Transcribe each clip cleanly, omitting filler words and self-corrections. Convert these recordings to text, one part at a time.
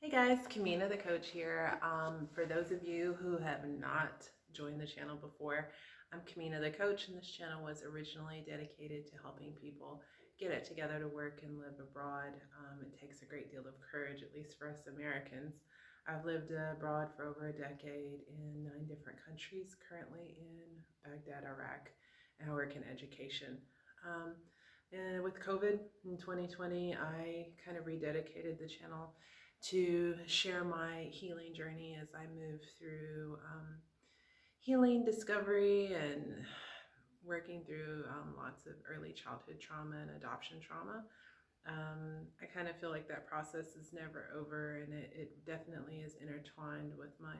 Hey guys, Kamina the coach here. For those of you who have not joined the channel before, I'm Kamina the coach, and this channel was originally dedicated to helping people get it together to work and live abroad. It takes a great deal of courage, at least for us Americans. I've lived abroad for over a decade in 9 different countries, currently in Baghdad, Iraq, and I work in education. And with COVID in 2020, I kind of rededicated the channel to share my healing journey as I move through healing, discovery, and working through lots of early childhood trauma and adoption trauma. I kind of feel like that process is never over, and it definitely is intertwined with my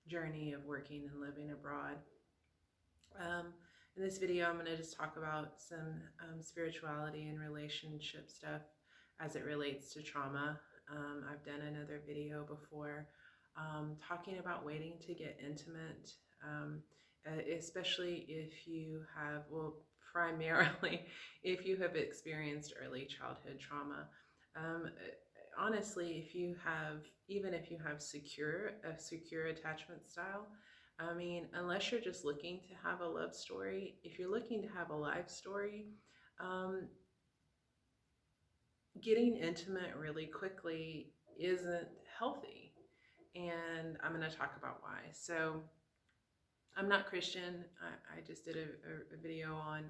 journey of working and living abroad. In this video, I'm going to just talk about some spirituality and relationship stuff as it relates to trauma. I've done another video before talking about waiting to get intimate, especially if you have, well, primarily if you have experienced early childhood trauma. Honestly, if you have, even if you have a secure attachment style, I mean, unless you're just looking to have a love story, if you're looking to have a life story, getting intimate really quickly isn't healthy. And I'm going to talk about why. So I'm not Christian. I just did a video on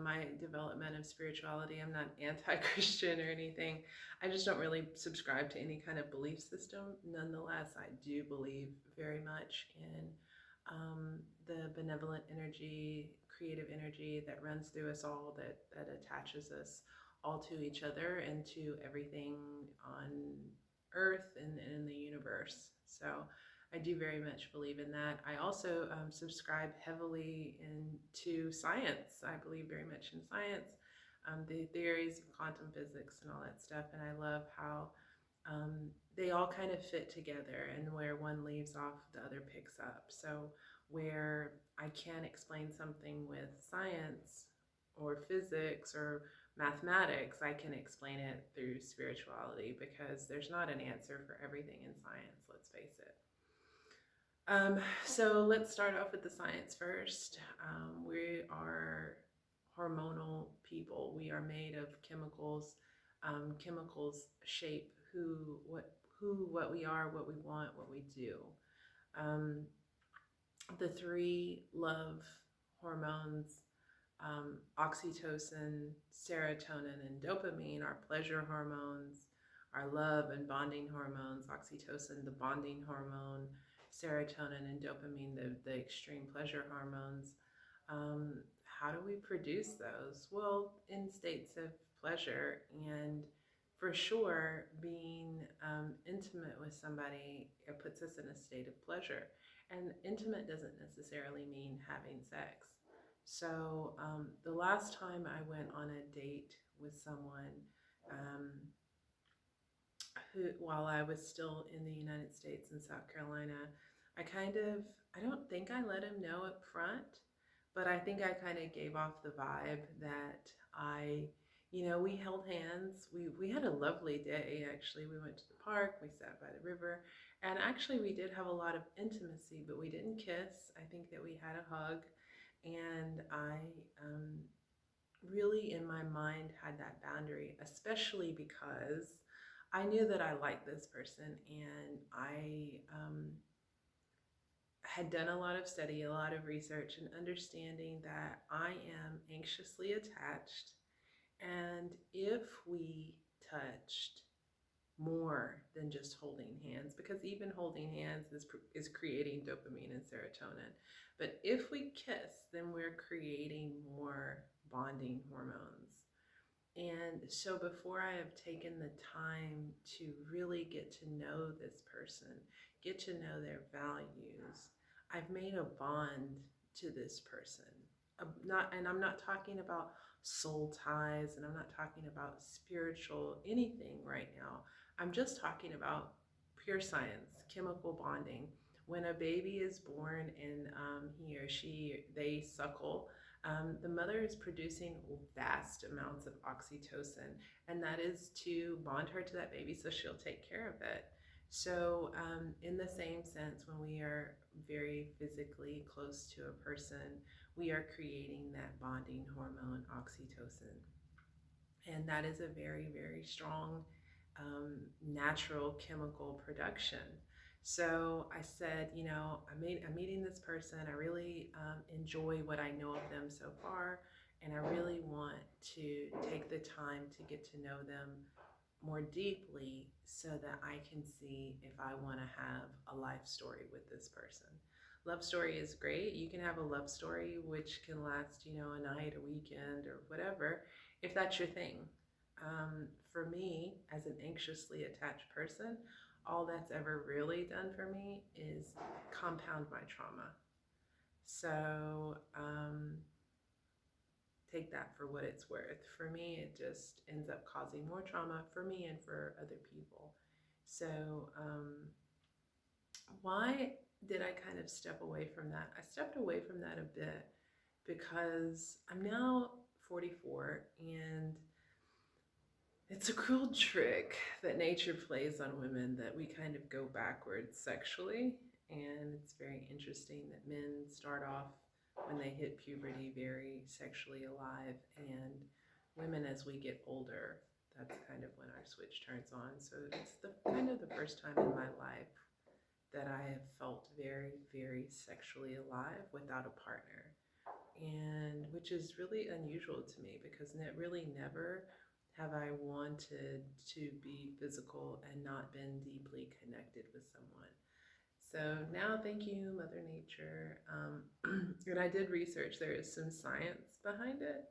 my development of spirituality. I'm not anti-Christian or anything. I just don't really subscribe to any kind of belief system. Nonetheless, I do believe very much in the benevolent energy, creative energy that runs through us all, that attaches us all to each other and to everything on earth and in the universe. So I do very much believe in that. I also subscribe heavily into science. I believe very much in science, the theories of quantum physics and all that stuff. And I love how they all kind of fit together, and where one leaves off, the other picks up. So where I can't explain something with science or physics or mathematics, I can explain it through spirituality, because there's not an answer for everything in science, let's face it. So let's start off with the science first. We are hormonal people. We are made of chemicals. Chemicals shape what we are, what we want, what we do. The three love hormones, oxytocin, serotonin, and dopamine, are pleasure hormones. Our love and bonding hormones, oxytocin, the bonding hormone, serotonin and dopamine, the extreme pleasure hormones. How do we produce those? Well, in states of pleasure, and for sure, being intimate with somebody, it puts us in a state of pleasure. And intimate doesn't necessarily mean having sex. So the last time I went on a date with someone while I was still in the United States in South Carolina, I don't think I let him know up front, but I think I kind of gave off the vibe that we held hands. We had a lovely day, actually. We went to the park, we sat by the river, and actually we did have a lot of intimacy, but we didn't kiss. I think that we had a hug, and I really in my mind had that boundary, especially because I knew that I liked this person, and I had done a lot of study, a lot of research, and understanding that I am anxiously attached. And if we touched more than just holding hands, because even holding hands is creating dopamine and serotonin, but if we kiss, then we're creating more bonding hormones. And so before I have taken the time to really get to know this person, get to know their values, I've made a bond to this person. And I'm not talking about soul ties, and I'm not talking about spiritual anything right now. I'm just talking about pure science, chemical bonding. When a baby is born and they suckle, the mother is producing vast amounts of oxytocin, and that is to bond her to that baby so she'll take care of it. So, in the same sense, when we are very physically close to a person, we are creating that bonding hormone, oxytocin. And that is a very, very strong natural chemical production. So I said, I'm meeting this person. I really enjoy what I know of them so far. And I really want to take the time to get to know them more deeply so that I can see if I want to have a life story with this person. Love story is great. You can have a love story which can last, a night, a weekend, or whatever, if that's your thing. For me, as an anxiously attached person, all that's ever really done for me is compound my trauma. So, take that for what it's worth. For me, it just ends up causing more trauma for me and for other people. So, why did I kind of step away from that? I stepped away from that a bit because I'm now 44, and it's a cruel trick that nature plays on women that we kind of go backwards sexually. And it's very interesting that men start off when they hit puberty very sexually alive, and women, as we get older, that's kind of when our switch turns on. So it's the kind of the first time in my life that I have felt very, very sexually alive without a partner. And which is really unusual to me because really never have I wanted to be physical and not been deeply connected with someone. So now, thank you, Mother Nature. And I did research, there is some science behind it,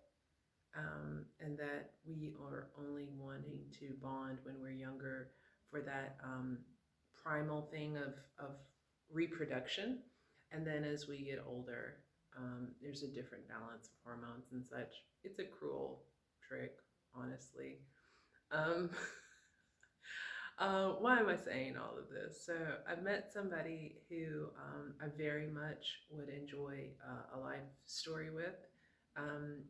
and that we are only wanting to bond when we're younger for that primal thing of reproduction. And then as we get older, there's a different balance of hormones and such. It's a cruel trick, honestly. Um, why am I saying all of this? So I've met somebody who I very much would enjoy a life story with, um,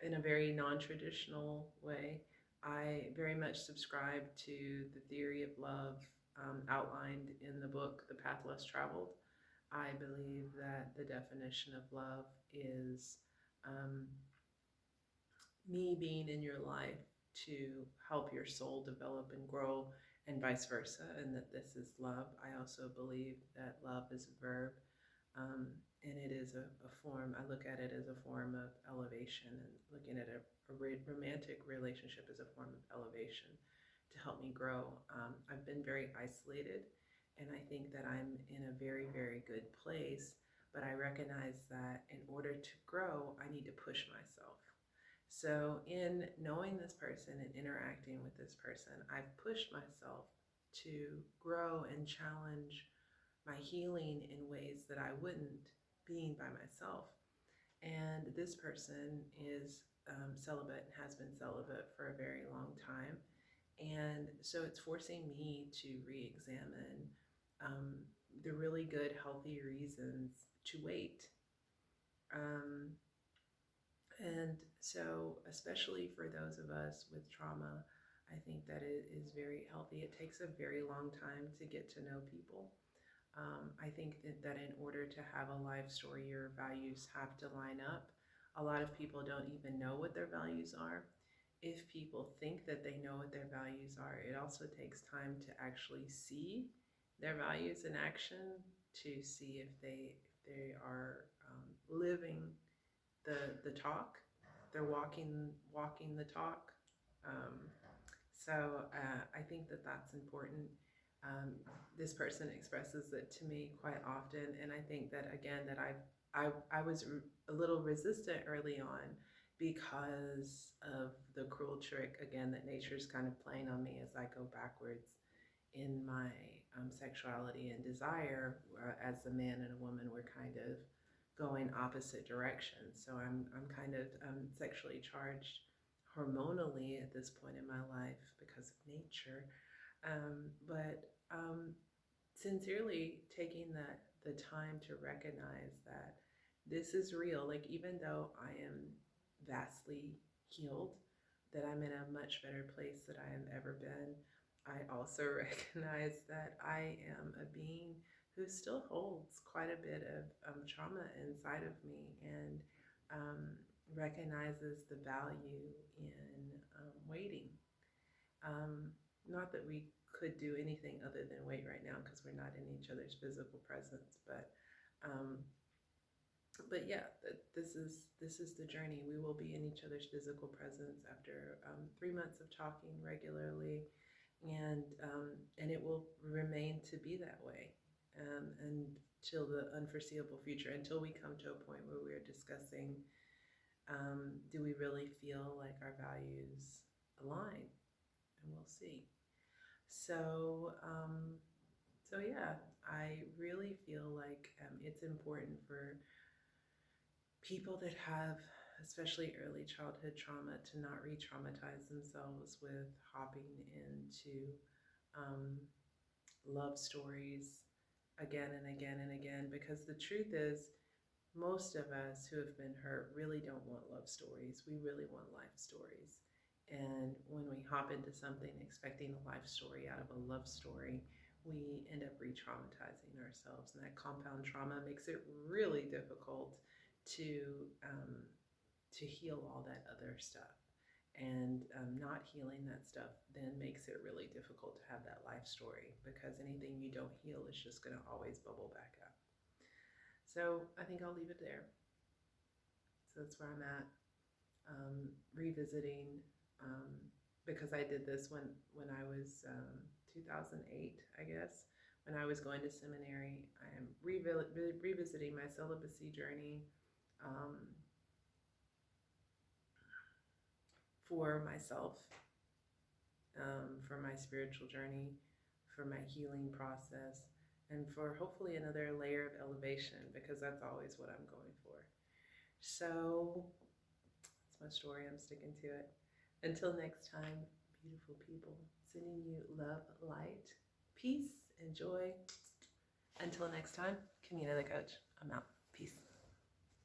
in a very non-traditional way. I very much subscribe to the theory of love outlined in the book, The Path Less Traveled. I believe that the definition of love is um, me being in your life to help your soul develop and grow, and vice versa, and that this is love. I also believe that love is a verb, and it is a form. I look at it as a form of elevation, and looking at a romantic relationship as a form of elevation to help me grow. I've been very isolated, and I think that I'm in a very, very good place, but I recognize that in order to grow, I need to push myself. So, in knowing this person and interacting with this person, I've pushed myself to grow and challenge my healing in ways that I wouldn't being by myself. And this person is celibate and has been celibate for a very long time. And so it's forcing me to re examine um, the really good, healthy reasons to wait. Um, And so, especially for those of us with trauma, I think that it is very healthy. It takes a very long time to get to know people. I think that in order to have a life story, your values have to line up. A lot of people don't even know what their values are. If people think that they know what their values are, it also takes time to actually see their values in action, to see if they are living the talk. They're walking the talk. Um, so I think that that's important. This person expresses it to me quite often, and I think that again that I was a little resistant early on because of the cruel trick again that nature's kind of playing on me as I go backwards in my sexuality and desire. As a man and a woman, we're kind of going opposite directions. So I'm kind of sexually charged hormonally at this point in my life because of nature. But sincerely taking the time to recognize that this is real. Like, even though I am vastly healed, that I'm in a much better place than I have ever been, I also recognize that I am a being who still holds quite a bit of trauma inside of me, and um, recognizes the value in waiting. Um, Not that we could do anything other than wait right now because we're not in each other's physical presence, um, but yeah, this is the journey. We will be in each other's physical presence after 3 months of talking regularly, and it will remain to be that way until the unforeseeable future. Until we come to a point where we're discussing, do we really feel like our values align, and we'll see. So, so yeah, I really feel like it's important for people that have especially early childhood trauma to not re-traumatize themselves with hopping into um, love stories again and again and again, because the truth is most of us who have been hurt really don't want love stories. We really want life stories. And when we hop into something expecting a life story out of a love story, we end up re-traumatizing ourselves, and that compound trauma makes it really difficult to um, to heal all that other stuff. And not healing that stuff then makes it really difficult to have that life story, because anything you don't heal is just going to always bubble back up. So I think I'll leave it there. So that's where I'm at. Revisiting, um, because I did this when I was 2008, I guess, when I was going to seminary. I am revisiting my celibacy journey, um, for myself, for my spiritual journey, for my healing process, and for hopefully another layer of elevation, because that's always what I'm going for. So that's my story. I'm sticking to it. Until next time, beautiful people, sending you love, light, peace, and joy. Until next time, Camina the Coach. I'm out. Peace.